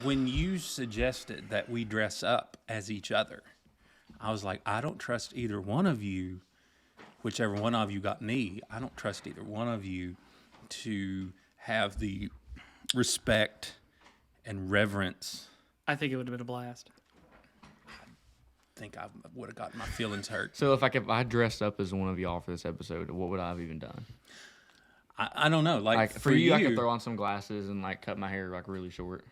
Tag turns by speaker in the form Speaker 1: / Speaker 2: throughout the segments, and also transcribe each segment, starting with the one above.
Speaker 1: When you suggested that we dress up as each other, I was like, I don't trust either one of you, whichever one of you got me, I don't trust either one of you to have the respect and reverence.
Speaker 2: I think it would have been a blast.
Speaker 1: I think I would have gotten my feelings hurt.
Speaker 3: So if I dressed up as one of y'all for this episode, what would I have even done?
Speaker 1: I don't know. Like
Speaker 3: for you, I could throw on some glasses and like cut my hair like really short.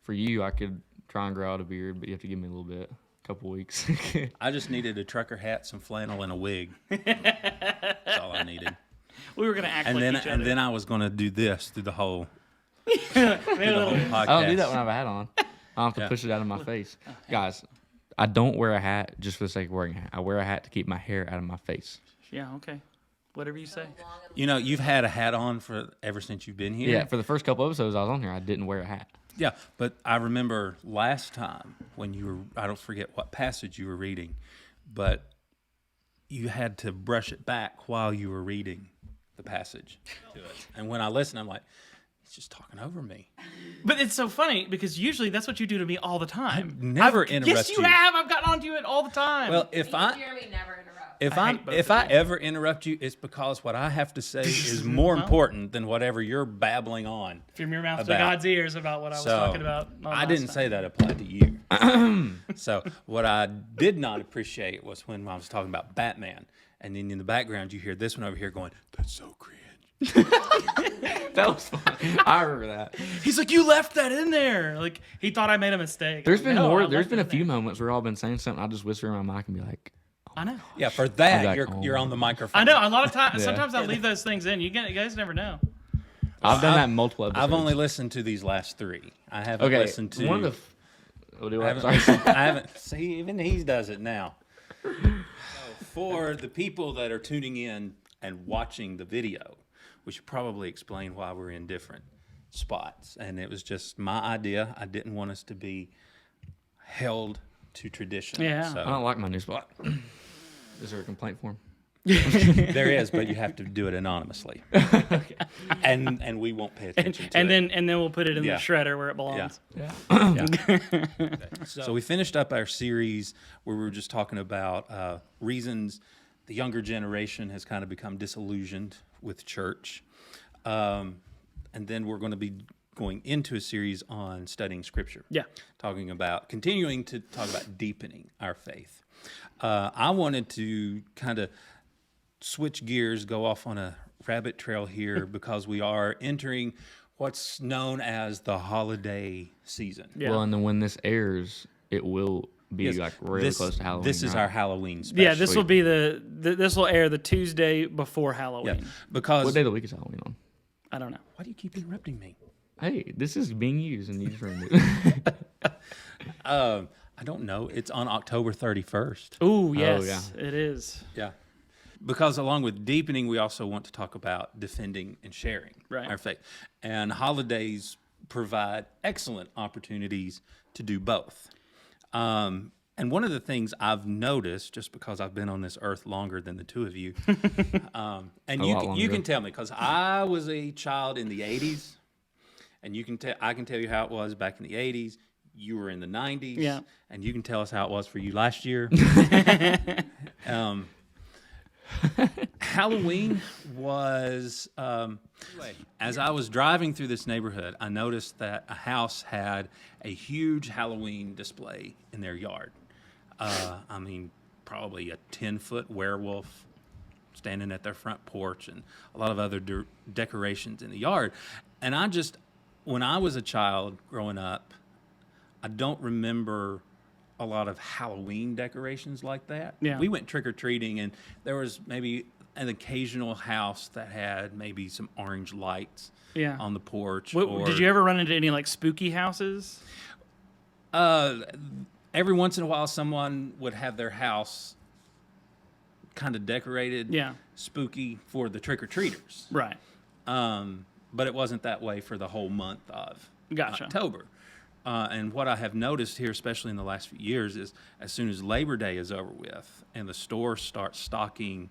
Speaker 3: For you, I could try and grow out a beard, but you have to give me a little bit, a couple weeks.
Speaker 1: I just needed a trucker hat, some flannel, and a wig. That's all I needed.
Speaker 2: We were gonna act
Speaker 1: And
Speaker 2: like
Speaker 1: then
Speaker 2: each other.
Speaker 1: and then I was going to do this through the whole
Speaker 3: I
Speaker 1: podcast.
Speaker 3: don't do that when I have a hat on. I don't have to push it out of my face. Guys, I don't wear a hat just for the sake of wearing a hat. I wear a hat to keep my hair out of my face.
Speaker 2: Yeah. Okay. Whatever you say.
Speaker 1: You know, you've had a hat on for ever since you've been here.
Speaker 3: Yeah, for the first couple episodes I was on here, I didn't wear a hat.
Speaker 1: Yeah, but I remember last time when you were, I don't forget what passage you were reading, but you had to brush it back while you were reading the passage to it. And when I listen, I'm like, he's just talking over me.
Speaker 2: But it's so funny because usually that's what you do to me all the time.
Speaker 1: Never interrupt
Speaker 2: Yes, you
Speaker 1: you.
Speaker 2: have. I've gotten onto it all the time.
Speaker 1: Well, if
Speaker 4: Jeremy never interrupts.
Speaker 1: if I ever interrupt you, it's because what I have to say is more important than whatever you're babbling on.
Speaker 2: from your mouth to
Speaker 1: about.
Speaker 2: God's ears about what I was talking about.
Speaker 1: I didn't say that applied to you. So what I did not appreciate was when I was talking about Batman, and then in the background you hear this one over here going, "That's so cringe."
Speaker 3: That was fun. I remember that.
Speaker 2: He's like, you left that in there. Like he thought I made a mistake.
Speaker 3: There's been
Speaker 2: No, I
Speaker 3: more.
Speaker 2: left
Speaker 3: There's
Speaker 2: it
Speaker 3: been a
Speaker 2: in
Speaker 3: few
Speaker 2: there.
Speaker 3: moments where I've been saying something. I just whisper in my mic and be like,
Speaker 2: I know.
Speaker 1: Yeah, for that
Speaker 3: like,
Speaker 1: you're on the microphone.
Speaker 2: I know. A lot of times,
Speaker 3: Yeah.
Speaker 2: sometimes I leave those things in. You guys never know.
Speaker 3: I've done that in multiple episodes.
Speaker 1: I've only listened to these last three. I haven't
Speaker 3: okay.
Speaker 1: listened to.
Speaker 3: One of the. What do
Speaker 1: I
Speaker 3: I?
Speaker 1: haven't,
Speaker 3: Sorry.
Speaker 1: listened, I haven't. See, even he does it now. So for the people that are tuning in and watching the video, we should probably explain why we're in different spots. And it was just my idea. I didn't want us to be held to tradition.
Speaker 2: Yeah.
Speaker 3: I
Speaker 1: So
Speaker 3: don't like my new spot. Is there a complaint form?
Speaker 1: there is, but you have to do it anonymously. And we won't pay attention to
Speaker 2: And
Speaker 1: it.
Speaker 2: then we'll put it in
Speaker 1: Yeah.
Speaker 2: the shredder where it belongs.
Speaker 3: Yeah.
Speaker 1: So we finished up our series where we were just talking about reasons the younger generation has kind of become disillusioned with church. And then we're going to be going into a series on studying Scripture.
Speaker 2: Yeah.
Speaker 1: Continuing to talk about deepening our faith. I wanted to kind of switch gears, go off on a rabbit trail here because we are entering what's known as the holiday season.
Speaker 2: Yeah.
Speaker 3: Well, and then when this airs, it will be
Speaker 1: Yes,
Speaker 3: like really close to Halloween.
Speaker 1: This is
Speaker 3: right?
Speaker 1: our Halloween special.
Speaker 2: Yeah, this will be this will air the Tuesday before Halloween.
Speaker 1: Yeah, because
Speaker 3: What day of the week is Halloween on?
Speaker 2: I don't know.
Speaker 1: why do you keep interrupting me?
Speaker 3: Hey, this is being used and you just ruined it.
Speaker 1: I don't know. It's on October 31st.
Speaker 2: Ooh, yes,
Speaker 3: yeah.
Speaker 2: it is.
Speaker 1: Yeah. Because along with deepening, we also want to talk about defending and sharing
Speaker 2: Right.
Speaker 1: our faith. And holidays provide excellent opportunities to do both. And one of the things I've noticed, just because I've been on this earth longer than the two of you, and
Speaker 3: A lot
Speaker 1: you
Speaker 3: longer.
Speaker 1: can tell me, because I was a child in the 80s, and I can tell you how it was back in the 80s. You were in the 90s,
Speaker 2: Yeah.
Speaker 1: and you can tell us how it was for you last year. Halloween was, as I was driving through this neighborhood, I noticed that a house had a huge Halloween display in their yard. I mean, probably a 10-foot werewolf standing at their front porch and a lot of other decorations in the yard. And when I was a child growing up, I don't remember a lot of Halloween decorations like that.
Speaker 2: Yeah.
Speaker 1: We went trick-or-treating, and there was maybe an occasional house that had maybe some orange lights
Speaker 2: Yeah.
Speaker 1: on the porch.
Speaker 2: Did you ever run into any like spooky houses?
Speaker 1: Every once in a while, someone would have their house kind of decorated
Speaker 2: Yeah.
Speaker 1: spooky for the trick-or-treaters.
Speaker 2: Right.
Speaker 1: But it wasn't that way for the whole month of
Speaker 2: Gotcha.
Speaker 1: October. And what I have noticed here, especially in the last few years, is as soon as Labor Day is over with and the stores start stocking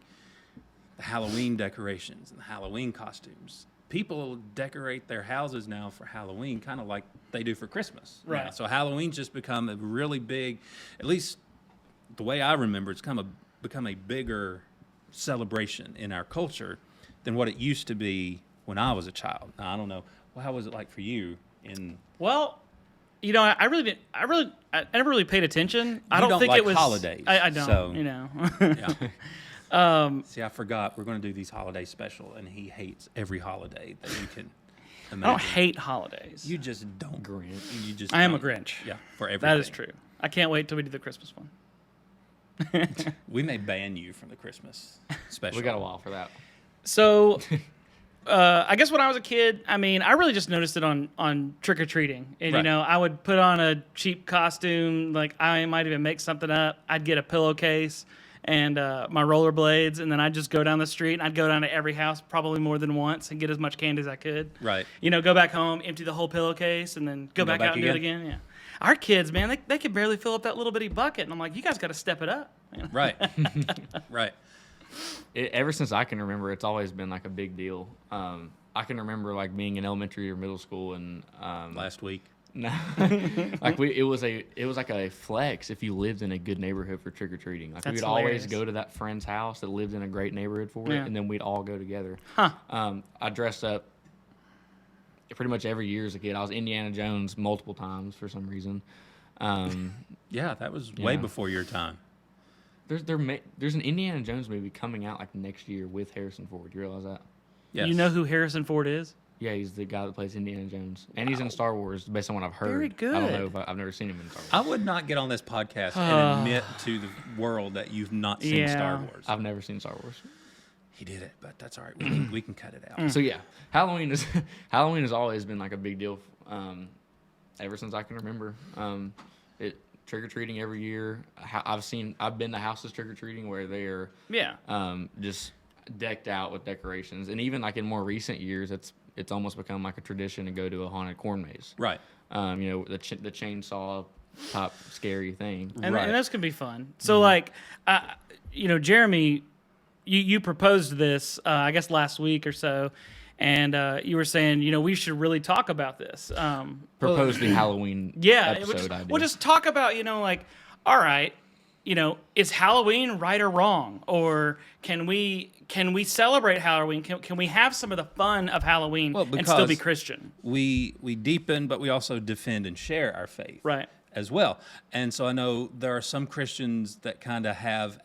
Speaker 1: the Halloween decorations and the Halloween costumes, people decorate their houses now for Halloween, kind of like they do for Christmas. now.
Speaker 2: Right.
Speaker 1: So Halloween's just become a really big, at least the way I remember, it's become a bigger celebration in our culture than what it used to be when I was a child. Now, I don't know. Well, how was it like for you?
Speaker 2: Well, you know, I really didn't. I never really paid attention. I don't
Speaker 1: don't
Speaker 2: think
Speaker 1: like
Speaker 2: it was
Speaker 1: holidays,
Speaker 2: I don't.
Speaker 1: so-
Speaker 2: You know.
Speaker 1: Yeah. See, I forgot we're going to do these holiday special, and he hates every holiday that you can imagine.
Speaker 2: I don't hate holidays.
Speaker 1: You just don't.
Speaker 3: Grinch.
Speaker 1: You just.
Speaker 2: I am a
Speaker 1: don't.
Speaker 2: Grinch.
Speaker 1: Yeah, for everything.
Speaker 2: That is true. I can't wait till we do the Christmas one.
Speaker 1: We may ban you from the Christmas special.
Speaker 3: We got a while for that.
Speaker 2: So, I guess when I was a kid, I mean, I really just noticed it on trick or treating, and you
Speaker 1: Right.
Speaker 2: know, I would put on a cheap costume, like I might even make something up. I'd get a pillowcase and my rollerblades, and then I'd just go down the street, and I'd go down to every house probably more than once and get as much candy as I could.
Speaker 1: Right.
Speaker 2: You know, go back home, empty the whole pillowcase, and then go back out and do it again. Yeah. Our kids, man, they could barely fill up that little bitty bucket, and I'm like, you guys got to step it up. You know?
Speaker 1: Right. Right.
Speaker 3: Ever since I can remember, it's always been like a big deal. I can remember like being in elementary or middle school and
Speaker 1: Last week.
Speaker 3: no, like it was like a flex if you lived in a good neighborhood for trick or treating. Like
Speaker 2: That's
Speaker 3: we'd always
Speaker 2: hilarious.
Speaker 3: go to that friend's house that lived in a great neighborhood for
Speaker 2: Yeah.
Speaker 3: it, and then we'd all go together.
Speaker 2: Huh.
Speaker 3: I dressed up pretty much every year as a kid. I was Indiana Jones multiple times for some reason.
Speaker 1: Yeah, that was way
Speaker 3: Yeah.
Speaker 1: before your time.
Speaker 3: There's an Indiana Jones movie coming out like next year with Harrison Ford. You realize that?
Speaker 1: Yes.
Speaker 2: You know who Harrison Ford is?
Speaker 3: Yeah, he's the guy that plays Indiana Jones, and he's in Star Wars based on what I've heard.
Speaker 2: Very
Speaker 3: I don't know
Speaker 2: good.
Speaker 3: if I've never seen him in Star Wars.
Speaker 1: I would not get on this podcast and admit to the world that you've not seen Star
Speaker 2: Yeah.
Speaker 1: Wars.
Speaker 3: I've never seen Star Wars.
Speaker 1: He did it, but that's all right. We can cut it out.
Speaker 3: So yeah, Halloween has always been like a big deal, ever since I can remember. It trick or treating every year. I've been to houses trick or treating where they are
Speaker 2: Yeah.
Speaker 3: just decked out with decorations, and even like in more recent years, it's almost become like a tradition to go to a haunted corn maze.
Speaker 1: Right.
Speaker 3: You know, the chainsaw top scary thing.
Speaker 2: And,
Speaker 1: Right.
Speaker 2: and those can be fun. So, like, you know, Jeremy, you proposed this, I guess, last week or so, and you were saying, you know, we should really talk about this.
Speaker 3: Propose the Halloween
Speaker 2: Yeah,
Speaker 3: episode idea.
Speaker 2: we'll just talk about, you know, like, all right, you know, is Halloween right or wrong, or can we celebrate Halloween? Can we have some of the fun of Halloween
Speaker 1: Well,
Speaker 2: and still be
Speaker 1: because-
Speaker 2: Christian?
Speaker 1: We deepen, but we also defend and share our faith.
Speaker 2: Right.
Speaker 1: As well. And so I know there are some Christians that kind of have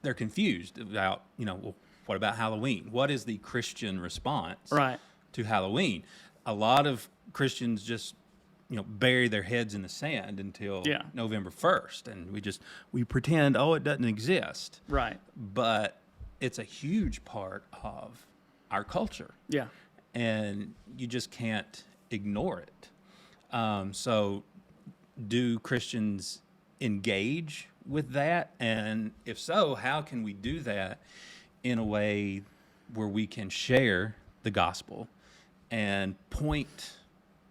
Speaker 1: they're confused about, you know, well, what about Halloween? What is the Christian response
Speaker 2: Right.
Speaker 1: to Halloween? A lot of Christians just, you know, bury their heads in the sand until
Speaker 2: Yeah.
Speaker 1: November 1st. And we pretend, oh, it doesn't exist.
Speaker 2: Right.
Speaker 1: But it's a huge part of our culture.
Speaker 2: Yeah.
Speaker 1: And you just can't ignore it. So, do Christians engage with that? And if so, how can we do that in a way where we can share the gospel and point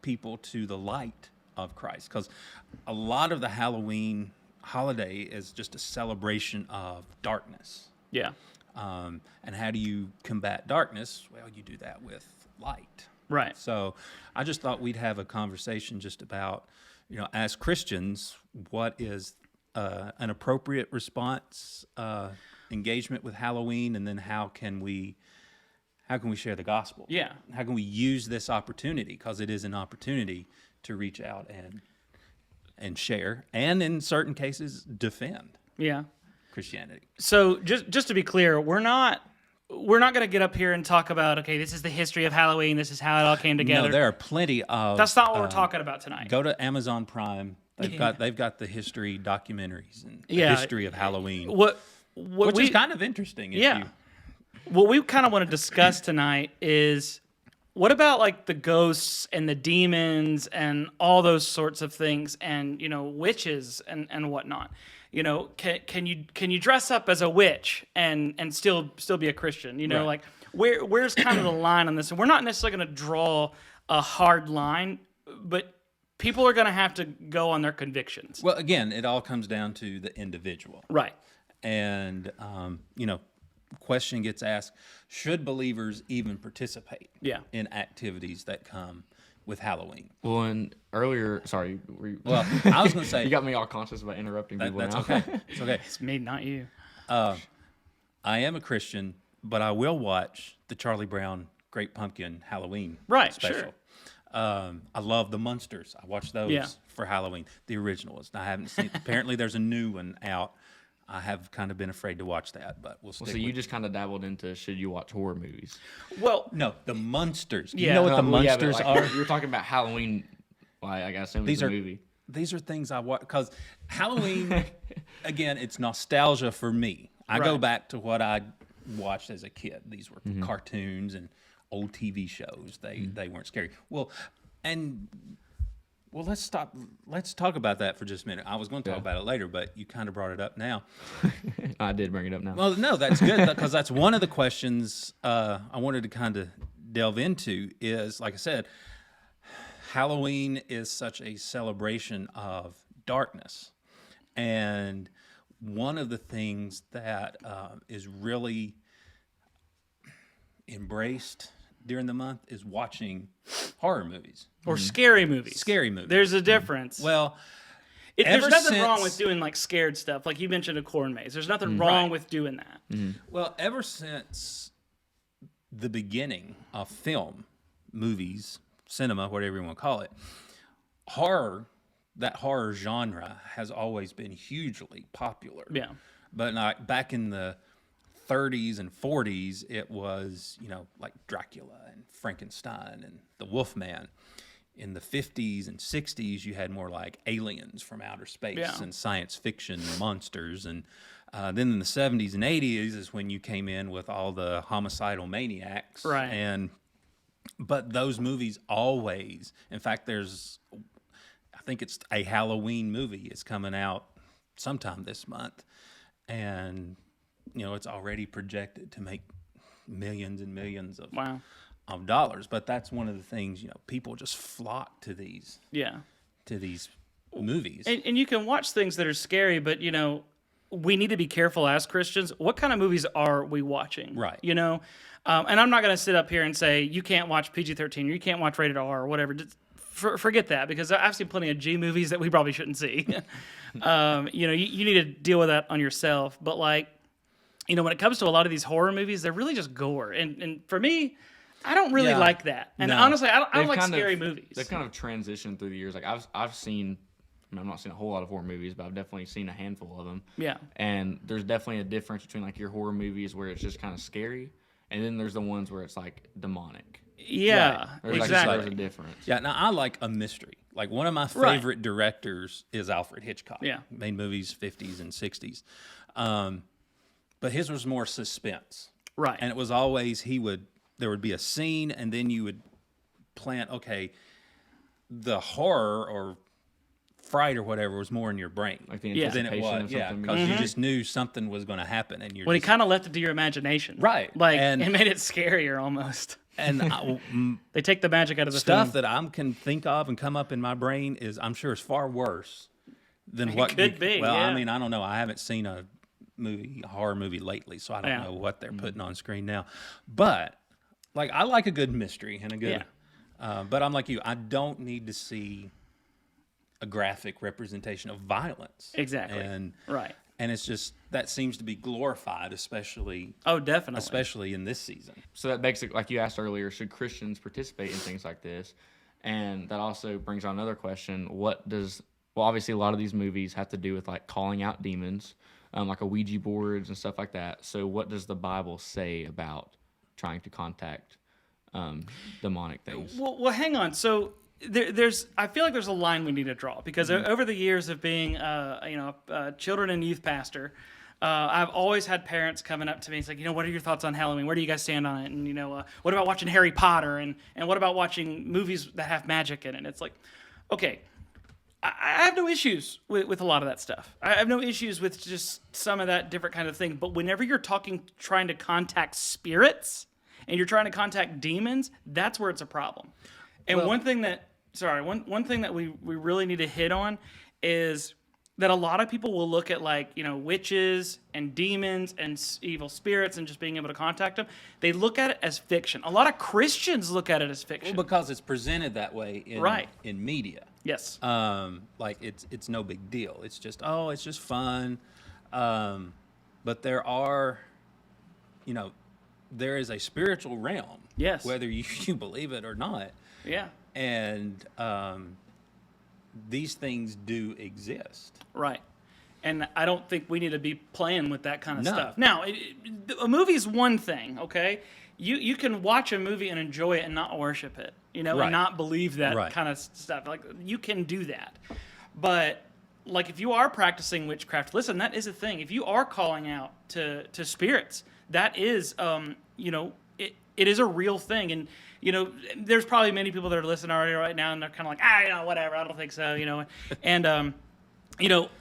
Speaker 1: people to the light of Christ? Because a lot of the Halloween holiday is just a celebration of darkness.
Speaker 2: Yeah.
Speaker 1: And how do you combat darkness? Well, you do that with light.
Speaker 2: Right.
Speaker 1: So I just thought we'd have a conversation just about, you know, as Christians, what is an appropriate response, engagement with Halloween, and then how can we share the gospel?
Speaker 2: Yeah.
Speaker 1: How can we use this opportunity? Because it is an opportunity to reach out and share, and in certain cases, defend
Speaker 2: Yeah.
Speaker 1: Christianity.
Speaker 2: So just to be clear, we're not going to get up here and talk about, okay, this is the history of Halloween. This is how it all came together.
Speaker 1: No, there are plenty of.
Speaker 2: That's not what we're talking about tonight.
Speaker 1: Go to Amazon Prime. They've got the history documentaries and the
Speaker 2: Yeah.
Speaker 1: history of Halloween,
Speaker 2: What
Speaker 1: which
Speaker 2: we,
Speaker 1: is kind of interesting.
Speaker 2: Yeah. What we kind of want to discuss tonight is what about like the ghosts and the demons and all those sorts of things, and you know, witches and whatnot. You know, can you dress up as a witch and still be a Christian? You know,
Speaker 1: Right.
Speaker 2: like where's kind of the line on this? And we're not necessarily going to draw a hard line, but people are going to have to go on their convictions.
Speaker 1: Well, again, it all comes down to the individual,
Speaker 2: Right.
Speaker 1: and you know, question gets asked, should believers even participate
Speaker 2: Yeah.
Speaker 1: in activities that come with Halloween?
Speaker 3: Well, and earlier, sorry,
Speaker 1: Well, I was going to say,
Speaker 3: you got me all conscious about interrupting people
Speaker 1: that's
Speaker 3: now.
Speaker 1: okay. It's okay.
Speaker 2: It's me, not you.
Speaker 1: I am a Christian, but I will watch the Charlie Brown Great Pumpkin Halloween
Speaker 2: Right,
Speaker 1: special. I love the Munsters. I watch those
Speaker 2: Yeah.
Speaker 1: for Halloween, the originals. I haven't seen. Apparently, there's a new one out. I have kind of been afraid to watch that, but we'll stick
Speaker 3: So
Speaker 1: with
Speaker 3: you just kind of dabbled into should you watch horror movies?
Speaker 2: Well,
Speaker 1: No, the Munsters. Do you
Speaker 2: Yeah.
Speaker 1: know what the
Speaker 3: Well, yeah, but,
Speaker 1: Munsters
Speaker 3: like,
Speaker 1: are?
Speaker 3: You were talking about Halloween. Like, I guess
Speaker 1: These
Speaker 3: a
Speaker 1: are
Speaker 3: movie.
Speaker 1: These are things I watch because Halloween. Again, it's nostalgia for me. I go
Speaker 2: Right.
Speaker 1: back to what I watched as a kid. These were cartoons and old TV shows. They weren't scary. Well, let's stop. Let's talk about that for just a minute. I was going to talk about it later, but you kind of brought it up now.
Speaker 3: I did bring it up now.
Speaker 1: Well, no, that's good because that's one of the questions I wanted to kind of delve into is, like I said, Halloween is such a celebration of darkness. And one of the things that is really embraced during the month is watching horror movies,
Speaker 2: or scary movies.
Speaker 1: scary movies.
Speaker 2: There's a difference.
Speaker 1: Well,
Speaker 2: There's
Speaker 1: ever
Speaker 2: nothing wrong with
Speaker 1: since-
Speaker 2: doing like scared stuff. Like you mentioned a corn maze. There's nothing wrong with doing that.
Speaker 1: Well, ever since the beginning of film, movies, cinema, whatever you want to call it, that horror genre has always been hugely popular.
Speaker 2: Yeah.
Speaker 1: But like back in the 30s and 40s, it was, like Dracula and Frankenstein and the Wolfman. In the 50s and 60s, you had more like aliens from outer space
Speaker 2: Yeah.
Speaker 1: and science fiction monsters. And then in the 70s and 80s is when you came in with all the homicidal maniacs.
Speaker 2: Right.
Speaker 1: But those movies always, in fact, I think it's a Halloween movie. It's coming out sometime this month. And, it's already projected to make millions and millions of
Speaker 2: Wow.
Speaker 1: dollars. But that's one of the things, people just flock to these
Speaker 2: Yeah.
Speaker 1: movies.
Speaker 2: And you can watch things that are scary, but we need to be careful as Christians. What kind of movies are we watching?
Speaker 1: Right.
Speaker 2: And I'm not going to sit up here and say you can't watch PG-13 or you can't watch rated R or whatever. Just forget that, because I've seen plenty of G movies that we probably shouldn't see. You need to deal with that on yourself. But when it comes to a lot of these horror movies, they're really just gore. And for me, I don't really
Speaker 1: Yeah.
Speaker 2: like that. And
Speaker 1: No.
Speaker 2: honestly, I don't
Speaker 3: They've
Speaker 2: like
Speaker 3: kind of-
Speaker 2: scary movies.
Speaker 3: They've kind of transitioned through the years. Like I've seen, I've not seen a whole lot of horror movies, but I've definitely seen a handful of them.
Speaker 2: Yeah.
Speaker 3: And there's definitely a difference between like your horror movies where it's just kind of scary, and then there's the ones where it's like demonic.
Speaker 2: Yeah,
Speaker 3: There's
Speaker 2: exactly.
Speaker 3: There's a difference.
Speaker 1: Yeah, now I like a mystery. Like one of my
Speaker 2: Right.
Speaker 1: favorite directors is Alfred Hitchcock.
Speaker 2: Yeah.
Speaker 1: Made movies 50s and 60s. But his was more suspense.
Speaker 2: Right.
Speaker 1: And it was always there would be a scene and then you would plant, okay, the horror or fright or whatever was more in your brain.
Speaker 3: Like the
Speaker 2: Yeah.
Speaker 1: than it
Speaker 3: anticipation
Speaker 1: was,
Speaker 3: of
Speaker 1: yeah,
Speaker 3: something.
Speaker 1: because
Speaker 3: being-
Speaker 1: you just knew something was going to happen, and you're
Speaker 2: Well, he
Speaker 1: just,
Speaker 2: kind of left it to your imagination.
Speaker 1: Right.
Speaker 2: And
Speaker 1: And-
Speaker 2: it made it scarier almost.
Speaker 1: and
Speaker 2: They take the magic out of the
Speaker 1: stuff
Speaker 2: film.
Speaker 1: that I can think of and come up in my brain is, I'm sure, is far worse than what
Speaker 2: could be,
Speaker 1: Well,
Speaker 2: yeah.
Speaker 1: I mean, I don't know. I haven't seen a horror movie lately, so I don't
Speaker 2: Yeah.
Speaker 1: know what they're putting on screen now. But I like a good mystery and a good. But I'm like you. I don't need to see a graphic representation of violence.
Speaker 2: Exactly.
Speaker 1: And
Speaker 2: Right.
Speaker 1: and it's just that seems to be glorified, especially
Speaker 2: Oh, definitely.
Speaker 1: in this season.
Speaker 3: So that begs, like you asked earlier, should Christians participate in things like this? And that also brings on another question: well, obviously a lot of these movies have to do with like calling out demons, like a Ouija boards and stuff like that. So what does the Bible say about trying to contact demonic things?
Speaker 2: Well, hang on. So I feel like there's a line we need to draw, because over the years of being, children and youth pastor, I've always had parents coming up to me. It's like, what are your thoughts on Halloween? Where do you guys stand on it? And what about watching Harry Potter? And what about watching movies that have magic in it? It's like, okay, I have no issues with a lot of that stuff. I have no issues with just some of that different kind of thing. But whenever you're trying to contact spirits and you're trying to contact demons, that's where it's a problem. And one thing that we really need to hit on is that a lot of people will look at, like, witches and demons and evil spirits and just being able to contact them. They look at it as fiction. A lot of Christians look at it as fiction.
Speaker 1: Well, because it's presented that way
Speaker 2: Right.
Speaker 1: in media.
Speaker 2: Yes.
Speaker 1: Like it's no big deal. It's just it's just fun. But there are, there is a spiritual realm.
Speaker 2: Yes.
Speaker 1: Whether you believe it or not.
Speaker 2: Yeah.
Speaker 1: And these things do exist.
Speaker 2: Right. And I don't think we need to be playing with that kind of
Speaker 1: No.
Speaker 2: stuff. Now, a movie is one thing, okay? You can watch a movie and enjoy it and not worship it,
Speaker 1: Right.
Speaker 2: and not believe that
Speaker 1: Right.
Speaker 2: kind of stuff. Like, you can do that. But, like, if you are practicing witchcraft, listen, that is a thing. If you are calling out to spirits, that is, it is a real thing. And, there's probably many people that are listening already right now, and they're kind of like, whatever, I don't think so, And,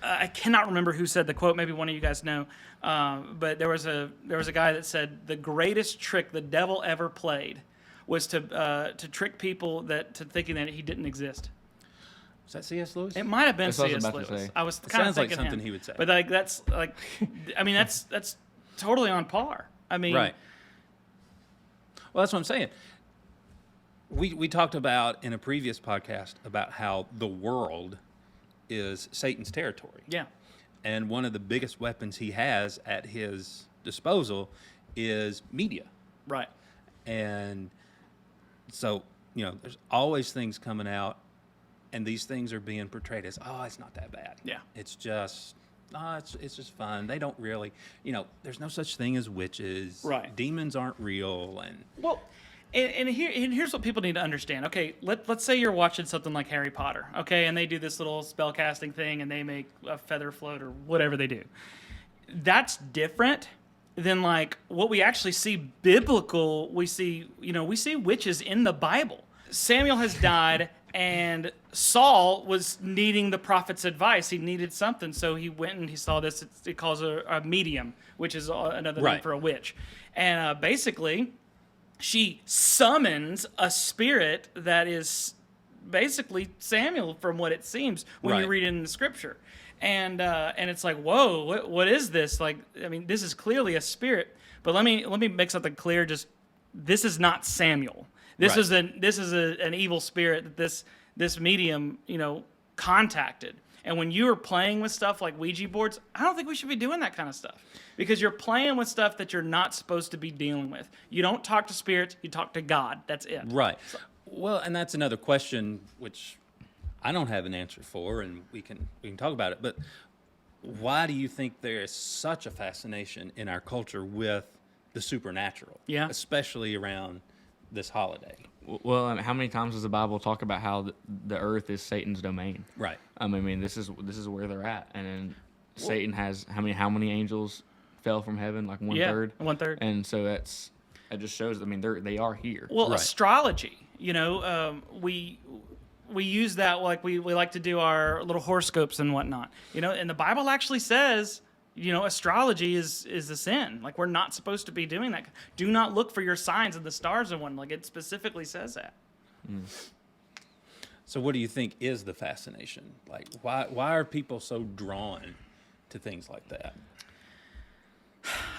Speaker 2: I cannot remember who said the quote. Maybe one of you guys know. But there was a guy that said the greatest trick the devil ever played was to trick people to thinking that he didn't exist.
Speaker 1: Was that C.S. Lewis?
Speaker 2: It might have been
Speaker 3: That's what I
Speaker 2: C.S.
Speaker 3: was about to
Speaker 2: Lewis.
Speaker 3: say.
Speaker 2: I was
Speaker 1: It
Speaker 2: kind of
Speaker 1: sounds like
Speaker 2: thinking
Speaker 1: something
Speaker 2: him.
Speaker 1: he would say.
Speaker 2: But that's that's totally on par. I mean,
Speaker 1: Right. Well, that's what I'm saying. We talked about in a previous podcast about how the world is Satan's territory.
Speaker 2: Yeah.
Speaker 1: And one of the biggest weapons he has at his disposal is media.
Speaker 2: Right.
Speaker 1: And so, there's always things coming out, and these things are being portrayed as, it's not that bad.
Speaker 2: Yeah.
Speaker 1: It's just, it's just fun. They don't really, there's no such thing as witches.
Speaker 2: Right.
Speaker 1: Demons aren't real. And
Speaker 2: Well, and here's what people need to understand. Okay, let's say you're watching something like Harry Potter, okay, and they do this little spell casting thing, and they make a feather float or whatever they do. That's different than like what we actually see biblical. We see witches in the Bible. Samuel has died, and Saul was needing the prophet's advice. He needed something, so he went and he saw this. It calls a medium, which is another name
Speaker 1: Right.
Speaker 2: for a witch, and basically, she summons a spirit that is basically Samuel, from what it seems when you
Speaker 1: Right.
Speaker 2: read it in the scripture, and it's like, whoa, what is this? Like, I mean, this is clearly a spirit. But let me make something clear. Just, this is not Samuel. This
Speaker 1: Right.
Speaker 2: is an evil spirit that this medium contacted. And when you are playing with stuff like Ouija boards, I don't think we should be doing that kind of stuff, because you're playing with stuff that you're not supposed to be dealing with. You don't talk to spirits, you talk to God. That's it.
Speaker 1: right. Well, and that's another question which I don't have an answer for, and we can talk about it. But why do you think there is such a fascination in our culture with the supernatural?
Speaker 2: Yeah.
Speaker 1: Especially around this holiday.
Speaker 3: Well, I mean, how many times does the Bible talk about how the earth is Satan's domain?
Speaker 1: Right.
Speaker 3: I mean, this is where they're at, and then Satan has how many angels fell from heaven? Like one
Speaker 2: Yeah,
Speaker 3: third.
Speaker 2: 1/3.
Speaker 3: And so it just shows. I mean, they are here.
Speaker 2: Well,
Speaker 1: Right.
Speaker 2: astrology, we use that, like we like to do our little horoscopes and whatnot. And the Bible actually says, astrology is a sin. Like, we're not supposed to be doing that. Do not look for your signs in the stars and whatnot. Like, it specifically says that.
Speaker 1: So what do you think is the fascination? Like, why are people so drawn to things like that?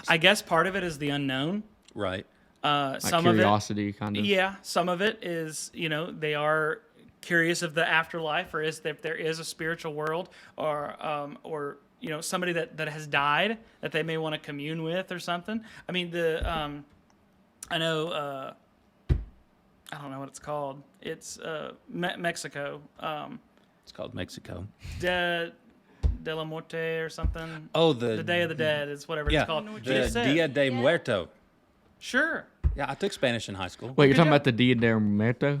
Speaker 2: I guess part of it is the unknown.
Speaker 1: Right.
Speaker 3: Like
Speaker 2: Some
Speaker 3: curiosity, kind
Speaker 2: of
Speaker 3: of.
Speaker 2: it, yeah. Some of it is, they are curious of the afterlife, or if there is a spiritual world, or somebody that has died that they may want to commune with or something. I mean, I know, I don't know what it's called. It's Mexico.
Speaker 1: It's called Mexico.
Speaker 2: De la Muerte or something.
Speaker 1: Oh,
Speaker 2: The Day of the Dead is whatever
Speaker 1: yeah,
Speaker 2: it's called.
Speaker 1: the
Speaker 2: You just said.
Speaker 1: Dia de Muerto.
Speaker 2: Sure.
Speaker 1: Yeah, I took Spanish in high school.
Speaker 3: Wait, you're talking
Speaker 2: job.
Speaker 3: about the Dia de Muerto?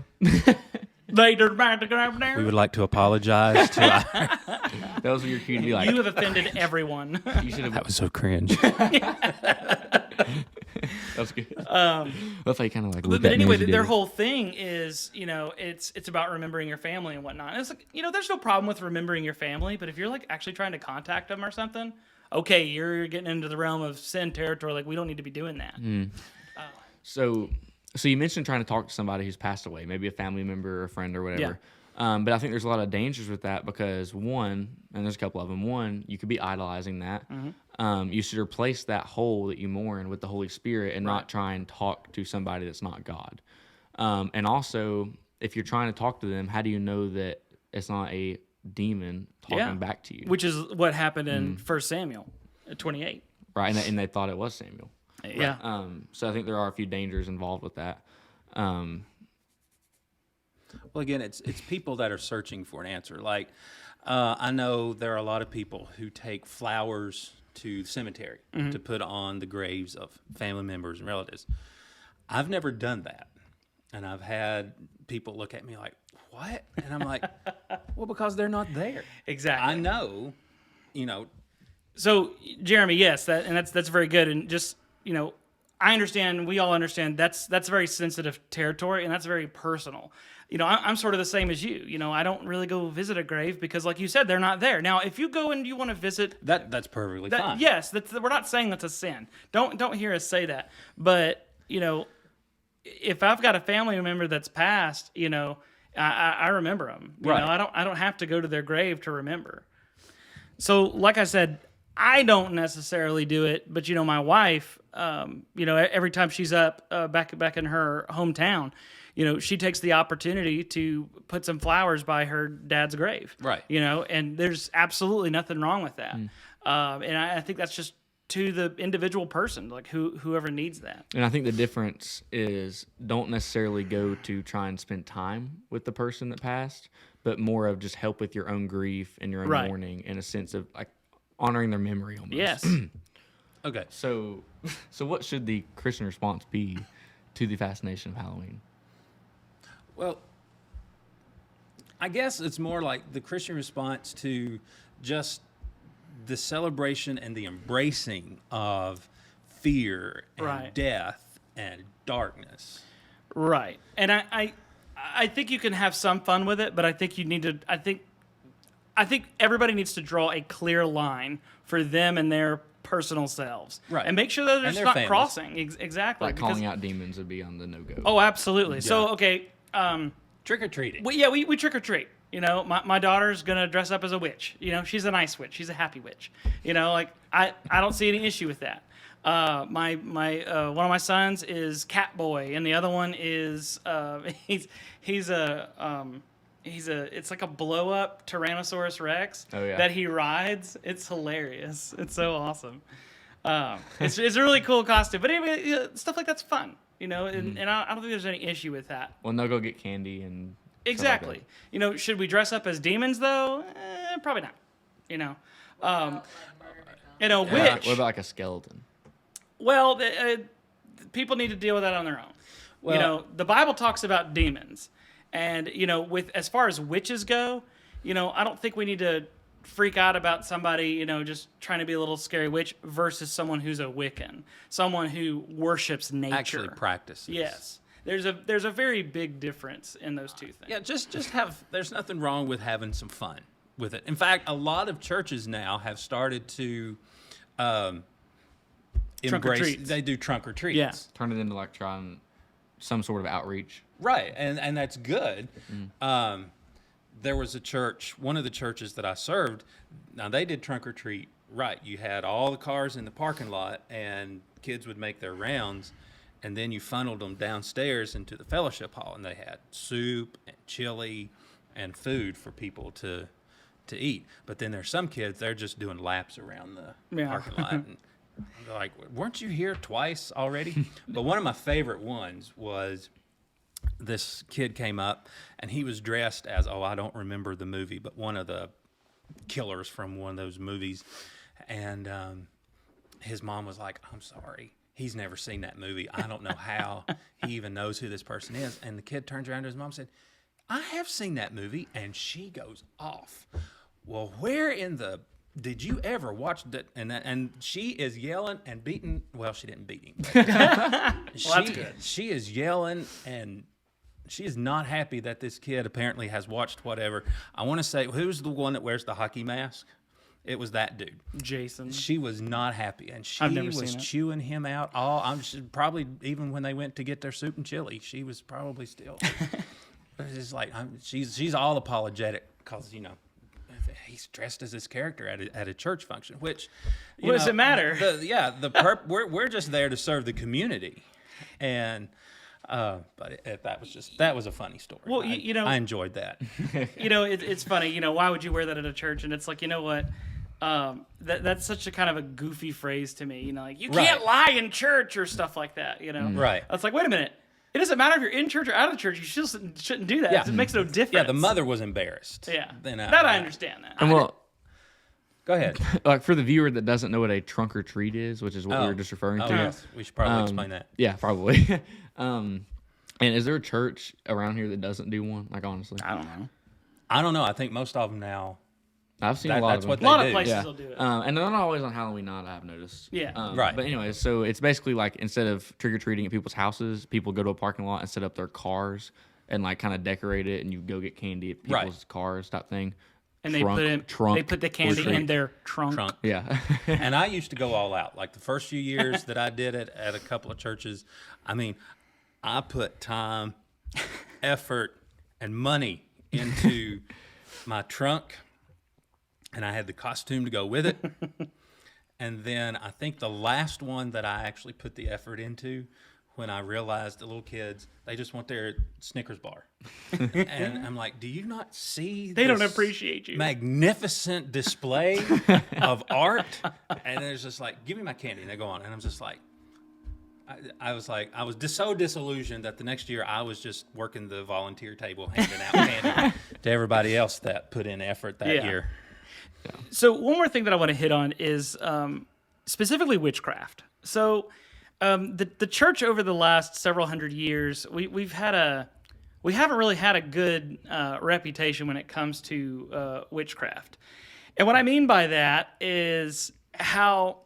Speaker 1: We would like to apologize to our...
Speaker 3: Those are your cue to be like.
Speaker 2: You have offended everyone.
Speaker 3: You should have.
Speaker 1: That was so cringe.
Speaker 3: That's good. That's how you kind of like. Look
Speaker 2: But
Speaker 3: at me
Speaker 2: anyway,
Speaker 3: as you
Speaker 2: their
Speaker 3: did it.
Speaker 2: whole thing is, it's about remembering your family and whatnot. And it's like, there's no problem with remembering your family, but if you're like actually trying to contact them or something, okay, you're getting into the realm of sin territory. Like, we don't need to be doing that.
Speaker 3: So you mentioned trying to talk to somebody who's passed away, maybe a family member or a friend or whatever. But I think there's a lot of dangers with that because one, and there's a couple of them. One, you could be idolizing that. You should replace that hole that you mourn with the Holy Spirit and not try and talk to somebody that's not God. And also, if you're trying to talk to them, how do you know that it's not a demon talking back to you?
Speaker 2: Which is what happened in 1 Samuel 28.
Speaker 3: Right, and they thought it was Samuel.
Speaker 2: Yeah.
Speaker 3: So I think there are a few dangers involved with that.
Speaker 1: Well, again, it's people that are searching for an answer. Like, I know there are a lot of people who take flowers to the cemetery to put on the graves of family members and relatives. I've never done that. And I've had people look at me like, what? And I'm like, well, because they're not there.
Speaker 2: Exactly.
Speaker 1: I know, you know.
Speaker 2: So, Jeremy, yes, that's very good. And just, you know, I understand, we all understand that's very sensitive territory and that's very personal. You know, I'm sort of the same as you. You know, I don't really go visit a grave because, like you said, they're not there. Now, if you go and you want to visit,
Speaker 1: That's perfectly fine.
Speaker 2: yes, we're not saying that's a sin. Don't hear us say that. But, you know, if I've got a family member that's passed, you know, I remember them. You know, I don't have to go to their grave to remember. So, like I said, I don't necessarily do it, but you know, my wife, you know, every time she's up back in her hometown, you know, she takes the opportunity to put some flowers by her dad's grave.
Speaker 1: Right.
Speaker 2: You know, and there's absolutely nothing wrong with that. And I think that's just to the individual person, like whoever needs that.
Speaker 3: And I think the difference is don't necessarily go to try and spend time with the person that passed, but more of just help with your own grief and your own mourning in a sense of like honoring their memory almost.
Speaker 2: Yes.
Speaker 1: Okay.
Speaker 3: So what should the Christian response be to the fascination of Halloween?
Speaker 1: Well, I guess it's more like the Christian response to just the celebration and the embracing of fear and death and darkness.
Speaker 2: Right. And I think you can have some fun with it, but I think you need to, I think everybody needs to draw a clear line for them and their personal selves.
Speaker 1: Right.
Speaker 2: And make sure that they're
Speaker 1: And
Speaker 2: just
Speaker 1: their
Speaker 2: not
Speaker 1: families.
Speaker 2: crossing. Exactly.
Speaker 3: Like
Speaker 2: because-
Speaker 3: calling out demons would be on the no-go.
Speaker 2: Oh, absolutely. So, okay.
Speaker 1: Trick or treating.
Speaker 2: We trick or treat. You know, my daughter's gonna dress up as a witch. You know, she's a nice witch. She's a happy witch. You know, like I don't see any issue with that. My one of my sons is Catboy, and the other one is he's it's like a blow up Tyrannosaurus Rex that he rides. It's hilarious. It's so awesome. It's a really cool costume. But anyway, stuff like that's fun. You know, and I don't think there's any issue with that.
Speaker 3: Well, they'll go get candy and
Speaker 2: Exactly.
Speaker 3: Like
Speaker 2: you know, should we dress up as demons though? Probably not. You know, witch.
Speaker 3: what about like a skeleton?
Speaker 2: Well, people need to deal with that on their own.
Speaker 1: Well-
Speaker 2: You know, the Bible talks about demons, and you know, with as far as witches go, you know, I don't think we need to freak out about somebody, you know, just trying to be a little scary witch versus someone who's a Wiccan, someone who worships nature.
Speaker 1: Actually practices.
Speaker 2: Yes. There's a very big difference in those two things.
Speaker 1: Yeah, just have. There's nothing wrong with having some fun with it. In fact, a lot of churches now have started to
Speaker 2: Trunk or
Speaker 1: embrace.
Speaker 2: treats.
Speaker 1: They do trunk or treats.
Speaker 2: Yeah.
Speaker 3: Turn it into like trying some sort of outreach.
Speaker 1: Right, and that's good. There was a church, one of the churches that I served. Now they did trunk or treat. Right, you had all the cars in the parking lot, and kids would make their rounds. And then you funneled them downstairs into the fellowship hall, and they had soup and chili and food for people to eat. But then there's some kids, they're just doing laps around the parking lot. And they're like, weren't you here twice already? But one of my favorite ones was this kid came up, and he was dressed as, I don't remember the movie, but one of the killers from one of those movies. And his mom was like, I'm sorry. He's never seen that movie. I don't know how he even knows who this person is. And the kid turns around to his mom and said, I have seen that movie. And she goes off. Well, where in the did you ever watch that? And she is yelling and beating. Well, she didn't beat him.
Speaker 2: That's good.
Speaker 1: She is yelling, and she is not happy that this kid apparently has watched whatever. I want to say, who's the one that wears the hockey mask? It was that dude.
Speaker 2: Jason.
Speaker 1: She was not happy, and she
Speaker 2: I've never
Speaker 1: was
Speaker 2: seen it.
Speaker 1: chewing him out. Probably even when they went to get their soup and chili, she was probably still. It's just like she's all apologetic because he's dressed as this character at a church function, which
Speaker 2: What does it matter?
Speaker 1: We're just there to serve the community, and that was a funny story.
Speaker 2: Well,
Speaker 1: I enjoyed that.
Speaker 2: It's funny. Why would you wear that at a church? And it's like, you know what? That's such a kind of a goofy phrase to me. Like you can't lie in church or stuff like that.
Speaker 1: Right.
Speaker 2: It's like, wait a minute. It doesn't matter if you're in church or out of church. You shouldn't do that.
Speaker 1: Yeah.
Speaker 2: It makes no difference.
Speaker 1: Yeah, the mother was embarrassed.
Speaker 2: Yeah.
Speaker 1: Then
Speaker 2: I understand that.
Speaker 3: And well,
Speaker 1: Go ahead.
Speaker 3: like for the viewer that doesn't know what a trunk or treat is, which is what we were just referring to.
Speaker 1: Yes, we should probably explain that.
Speaker 3: Yeah, probably. And is there a church around here that doesn't do one? Like honestly,
Speaker 2: I don't know.
Speaker 1: I don't know. I think most of them now.
Speaker 3: I've seen a lot
Speaker 1: That's
Speaker 3: of
Speaker 1: what
Speaker 3: them.
Speaker 2: A lot
Speaker 1: they
Speaker 2: of
Speaker 1: do.
Speaker 2: places
Speaker 3: Yeah,
Speaker 2: will do it.
Speaker 3: and they're not always on Halloween night. I've noticed.
Speaker 2: Yeah.
Speaker 1: Right.
Speaker 3: But anyway, so it's basically like instead of trick or treating at people's houses, people go to a parking lot and set up their cars and like kind of decorate it, and you go get candy at people's cars type thing.
Speaker 2: And they
Speaker 3: Trunk
Speaker 2: put the candy
Speaker 3: or treat.
Speaker 2: in their trunk.
Speaker 3: Yeah.
Speaker 1: And I used to go all out. Like the first few years that I did it at a couple of churches, I mean, I put time, effort, and money into my trunk, and I had the costume to go with it. And then I think the last one that I actually put the effort into, when I realized the little kids, they just want their Snickers bar. And I'm like, do you not see
Speaker 2: They don't
Speaker 1: this
Speaker 2: appreciate you.
Speaker 1: magnificent display of art? And it's just like, give me my candy. And they go on. And I'm just like, I was so disillusioned that the next year I was just working the volunteer table, handing out candy to everybody else that put in effort that
Speaker 2: Yeah.
Speaker 1: year.
Speaker 2: So one more thing that I want to hit on is specifically witchcraft. So the church over the last several hundred years, we haven't really had a good reputation when it comes to witchcraft. And what I mean by that is how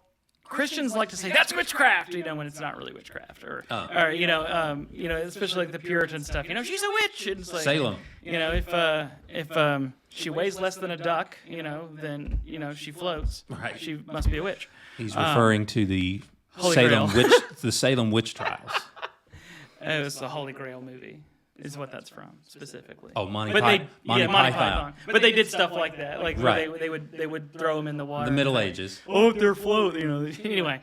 Speaker 2: Christians like to say that's witchcraft, when it's not really witchcraft, or especially like the Puritan stuff. She's a witch. And it's like,
Speaker 1: Salem.
Speaker 2: if she weighs less than a duck, then she floats.
Speaker 1: Right.
Speaker 2: She must be a witch.
Speaker 1: He's referring to the
Speaker 2: Holy
Speaker 1: Salem witch trials.
Speaker 2: It was the Holy Grail movie, is what that's from specifically.
Speaker 1: Oh, Monty
Speaker 2: Monty
Speaker 1: Python.
Speaker 2: Python. But they did stuff like that, like where
Speaker 1: Right.
Speaker 2: they would throw them in the water.
Speaker 1: The Middle Ages.
Speaker 2: Oh, if they're floating, Anyway,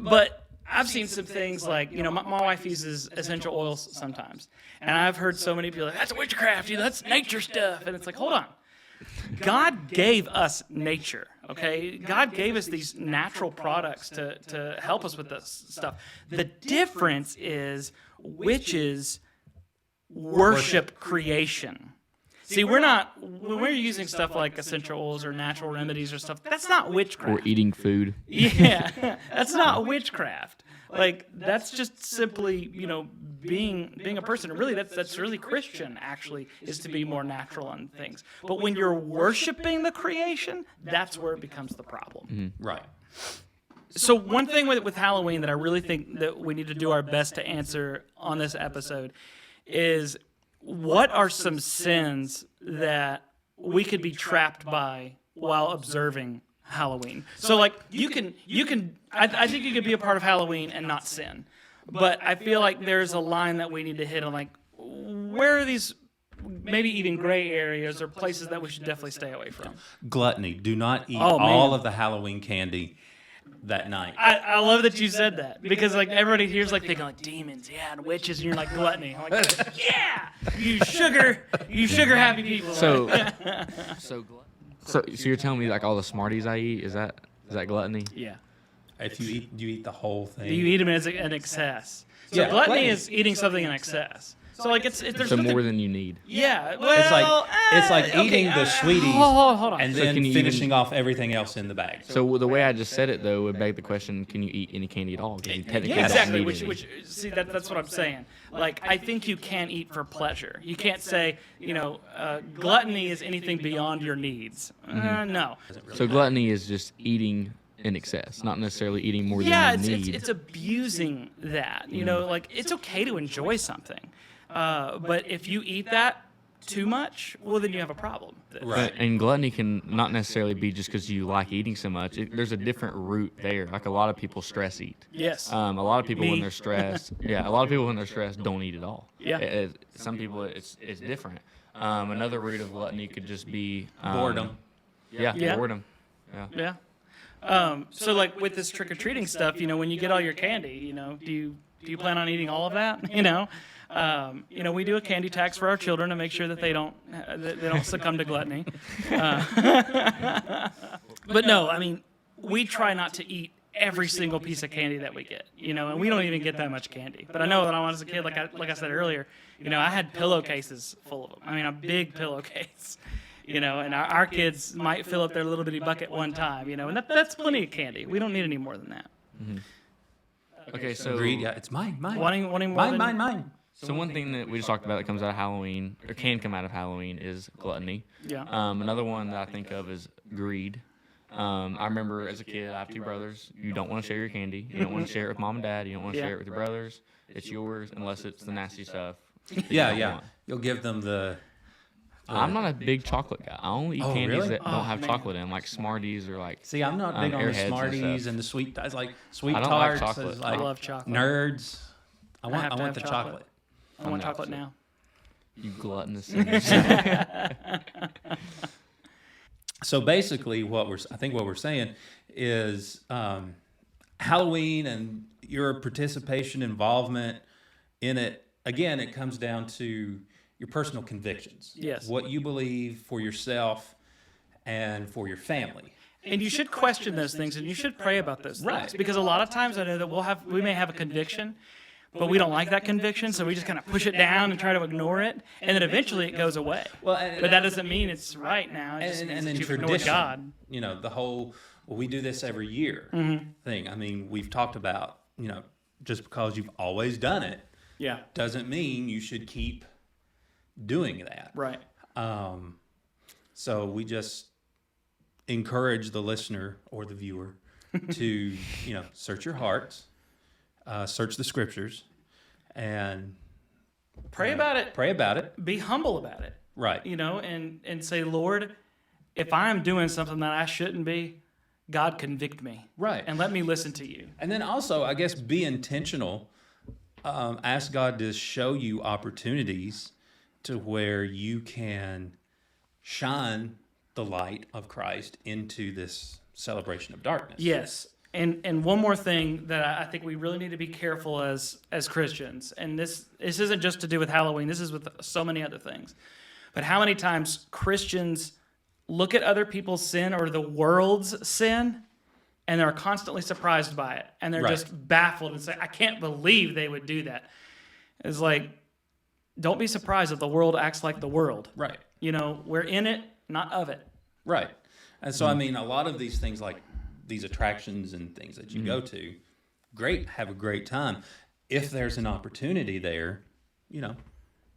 Speaker 2: but I've seen some things like my wife uses essential oils sometimes, and I've heard so many people like, that's witchcraft, that's nature stuff, and it's like, hold on. God gave us nature, okay? God gave us these natural products to help us with this stuff. The difference is witches worship creation. See, when we're using stuff like essential oils or natural remedies or stuff, that's not witchcraft.
Speaker 3: Or eating food.
Speaker 2: Yeah, that's not witchcraft. Like that's just simply, being a person. And really, that's really Christian. Actually, is to be more natural on things. But when you're worshiping the creation, that's where it becomes the problem.
Speaker 3: Mm-hmm.
Speaker 1: Right.
Speaker 2: So one thing with Halloween that I really think that we need to do our best to answer on this episode is, what are some sins that we could be trapped by while observing Halloween? So like you can I think you could be a part of Halloween and not sin. But I feel like there's a line that we need to hit on, like where are these maybe even gray areas or places that we should definitely stay away from.
Speaker 1: Gluttony. Do not eat
Speaker 2: Oh, man.
Speaker 1: all of the Halloween candy that night.
Speaker 2: I love that you said that, because like everybody here's like thinking like demons, yeah, and witches, and you're like gluttony. I'm like, yeah, you sugar happy people.
Speaker 3: So you're telling me like all the Smarties I eat, is that gluttony?
Speaker 2: yeah.
Speaker 1: If you eat the whole thing.
Speaker 2: You eat them as an excess. So
Speaker 1: Yeah,
Speaker 2: gluttony
Speaker 1: gluttony.
Speaker 2: is eating something in excess. So like there's
Speaker 3: So
Speaker 2: nothing,
Speaker 3: more than you need.
Speaker 2: yeah. Well,
Speaker 1: It's like
Speaker 2: okay,
Speaker 1: eating the sweeties
Speaker 2: hold on.
Speaker 1: and
Speaker 3: So
Speaker 1: then
Speaker 3: can you
Speaker 1: finishing
Speaker 3: even-
Speaker 1: off everything else in the bag.
Speaker 3: So the way I just said it though would beg the question: can you eat any candy at all? 'Cause you technically
Speaker 1: Yeah,
Speaker 3: don't
Speaker 2: Exactly,
Speaker 3: need
Speaker 2: which
Speaker 3: any.
Speaker 2: see that's what I'm saying. Like I think you can eat for pleasure. You can't say gluttony is anything beyond your needs. No.
Speaker 3: So gluttony is just eating in excess, not necessarily eating more
Speaker 2: Yeah,
Speaker 3: than you
Speaker 2: it's
Speaker 3: need.
Speaker 2: it's abusing that. Like it's okay to enjoy something, but if you eat that too much, well, then you have a problem.
Speaker 1: Right.
Speaker 3: And gluttony can not necessarily be just because you like eating so much. There's a different root there. Like a lot of people stress eat.
Speaker 2: Yes.
Speaker 3: A lot of people
Speaker 2: Me.
Speaker 3: when they're stressed, a lot of people when they're stressed don't eat at all.
Speaker 2: Yeah.
Speaker 3: Some people it's different. Another root of gluttony could just be
Speaker 1: Boredom.
Speaker 2: Yeah.
Speaker 3: Boredom.
Speaker 2: Yeah. So like with this trick or treating stuff, when you get all your candy, do you plan on eating all of that? We do a candy tax for our children to make sure that they don't succumb to gluttony. But no, I mean, we try not to eat every single piece of candy that we get, and we don't even get that much candy. But I know that when I was a kid, like I said earlier, I had pillowcases full of them. I mean, a big pillowcase. And our kids might fill up their little bitty bucket one time, and that's plenty of candy. We don't need any more than that.
Speaker 3: Okay, so
Speaker 1: Agreed. Yeah, it's mine.
Speaker 2: Wanting more than
Speaker 1: Mine.
Speaker 3: So one thing that we just talked about that comes out of Halloween, or can come out of Halloween, is gluttony.
Speaker 2: Yeah.
Speaker 3: Another one that I think of is greed. I remember as a kid, I have two brothers. You don't want to share your candy. You don't want to share it with mom and dad. You don't want to
Speaker 2: Yeah.
Speaker 3: share it with your brothers. It's yours unless it's the nasty stuff. that you
Speaker 1: Yeah,
Speaker 3: don't
Speaker 1: yeah.
Speaker 3: want.
Speaker 1: You'll give them the.
Speaker 3: I'm not a big chocolate guy. I only eat
Speaker 1: Oh,
Speaker 3: candies
Speaker 1: really?
Speaker 3: that
Speaker 2: Oh,
Speaker 3: don't have
Speaker 2: man.
Speaker 3: chocolate in, 'em, like Smarties or like.
Speaker 1: See, I'm not big on the
Speaker 3: Airheads and
Speaker 1: Smarties
Speaker 3: stuff.
Speaker 1: and the sweet. It's like sweet
Speaker 3: I don't like
Speaker 1: tarts.
Speaker 3: chocolate.
Speaker 1: Is
Speaker 2: I
Speaker 1: like
Speaker 2: love chocolate.
Speaker 1: nerds. I
Speaker 2: have
Speaker 1: want
Speaker 2: to have
Speaker 1: the
Speaker 2: chocolate.
Speaker 1: chocolate.
Speaker 2: I want
Speaker 3: I'm
Speaker 2: chocolate
Speaker 3: not.
Speaker 2: now.
Speaker 3: You gluttonous.
Speaker 1: So basically, what we're saying is Halloween and your participation, involvement in it. Again, it comes down to your personal convictions.
Speaker 2: Yes.
Speaker 1: What you believe for yourself and for your family.
Speaker 2: And you should question those things, and you should pray about those things.
Speaker 1: Right.
Speaker 2: Because a lot of times I know that we may have a conviction, but we don't like that conviction, so we just kind of push it down and try to ignore it, and then eventually it goes away.
Speaker 1: Well,
Speaker 2: But that doesn't mean it's right now. It just
Speaker 1: and
Speaker 2: means
Speaker 1: then
Speaker 2: that you've ignored
Speaker 1: tradition,
Speaker 2: God.
Speaker 1: the whole, well, we do this every year thing. I mean, we've talked about, just because you've always done it
Speaker 2: Yeah.
Speaker 1: doesn't mean you should keep doing that.
Speaker 2: Right.
Speaker 1: So we just encourage the listener or the viewer to, search your hearts, search the scriptures, and
Speaker 2: Pray about it.
Speaker 1: pray about it.
Speaker 2: Be humble about it.
Speaker 1: Right.
Speaker 2: And say, Lord, if I am doing something that I shouldn't be, God, convict me.
Speaker 1: Right.
Speaker 2: And let me listen to you.
Speaker 1: And then also, I guess, be intentional. Ask God to show you opportunities to where you can shine the light of Christ into this celebration of darkness.
Speaker 2: Yes. And one more thing that I think we really need to be careful as Christians, and this isn't just to do with Halloween, this is with so many other things. But how many times Christians look at other people's sin or the world's sin, and they're constantly surprised by it, and they're
Speaker 1: Right.
Speaker 2: just baffled and say, I can't believe they would do that. It's like, don't be surprised if the world acts like the world.
Speaker 1: Right.
Speaker 2: We're in it, not of it.
Speaker 1: Right. And so, I mean, a lot of these things, like these attractions and things that you go to, great, have a great time. If there's an opportunity there,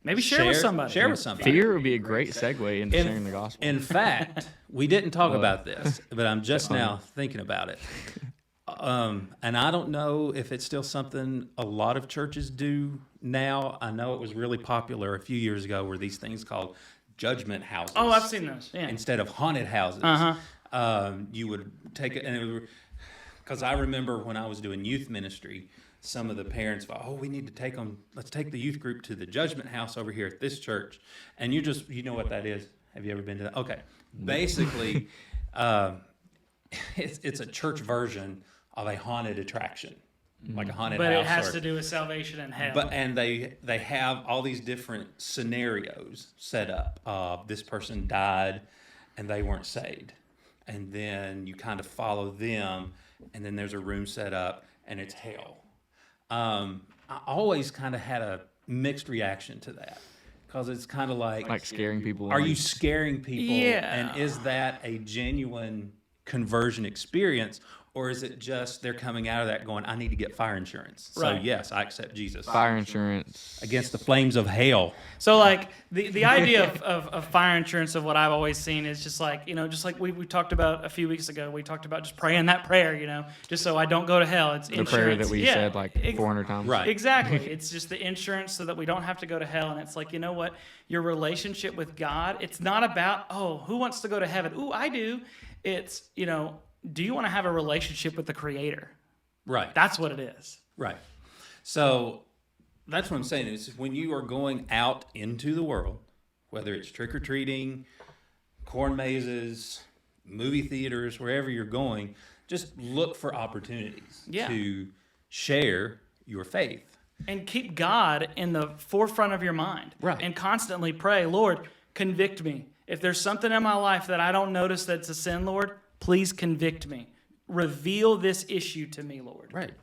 Speaker 2: Maybe share with somebody.
Speaker 1: Share with somebody.
Speaker 3: Fear would be a great segue into sharing the gospel.
Speaker 1: In fact, we didn't talk about this, but I'm just now thinking about it. And I don't know if it's still something a lot of churches do now. I know it was really popular a few years ago, were these things called judgment houses.
Speaker 2: Oh, I've seen those. Yeah.
Speaker 1: Instead of haunted houses. You would take it, and it would, because I remember when I was doing youth ministry, some of the parents thought, oh, we need to take them, let's take the youth group to the judgment house over here at this church. And you know what that is? Have you ever been to that? Okay. Basically, it's a church version of a haunted attraction, like a haunted
Speaker 2: But
Speaker 1: house.
Speaker 2: it has
Speaker 1: or-
Speaker 2: to do with salvation and hell.
Speaker 1: and they have all these different scenarios set up. This person died and they weren't saved. And then you kind of follow them, and then there's a room set up, and it's hell. I always kind of had a mixed reaction to that, because it's kind of like
Speaker 3: scaring people.
Speaker 1: are you scaring people?
Speaker 2: Yeah.
Speaker 1: And is that a genuine conversion experience, Or is it just they're coming out of that going, I need to get fire insurance? So,
Speaker 2: Right.
Speaker 1: yes, I accept Jesus.
Speaker 3: Fire insurance.
Speaker 1: Against the flames of hell.
Speaker 2: So like the idea of fire insurance of what I've always seen is just like, just like we talked about a few weeks ago, we talked about just praying that prayer, just so I don't go to hell. It's
Speaker 3: The
Speaker 2: insurance.
Speaker 3: prayer that we
Speaker 2: Yeah,
Speaker 3: said like 400 times.
Speaker 1: Right.
Speaker 2: Exactly. It's just the insurance so that we don't have to go to hell. And it's like, you know what? Your relationship with God, it's not about, oh, who wants to go to heaven? Ooh, I do. It's, do you want to have a relationship with the Creator?
Speaker 1: Right.
Speaker 2: That's what it is.
Speaker 1: Right. So that's what I'm saying is when you are going out into the world, whether it's trick-or-treating, corn mazes, movie theaters, wherever you're going, just look for opportunities
Speaker 2: Yeah.
Speaker 1: to share your faith.
Speaker 2: And keep God in the forefront of your mind.
Speaker 1: Right.
Speaker 2: And constantly pray, Lord, convict me. If there's something in my life that I don't notice that's a sin, Lord, please convict me. Reveal this issue to me, Lord.
Speaker 1: Right.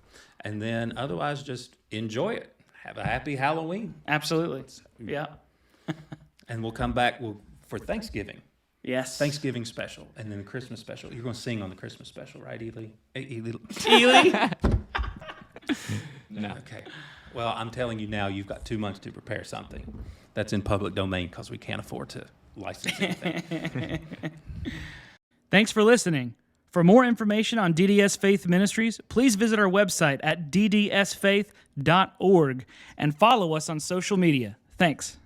Speaker 1: And then otherwise just enjoy it. Have a happy Halloween.
Speaker 2: Absolutely. Yeah.
Speaker 1: And we'll come back for Thanksgiving.
Speaker 2: Yes.
Speaker 1: Thanksgiving special. And then the Christmas special. You're going to sing on the Christmas special, right, Ely? Ely?
Speaker 2: Ely?
Speaker 3: No.
Speaker 1: Okay. Well, I'm telling you now, you've got 2 months to prepare something that's in public domain because we can't afford to license anything.
Speaker 2: Thanks for listening. For more information on DDS Faith Ministries, please visit our website at ddsfaith.org and follow us on social media. Thanks.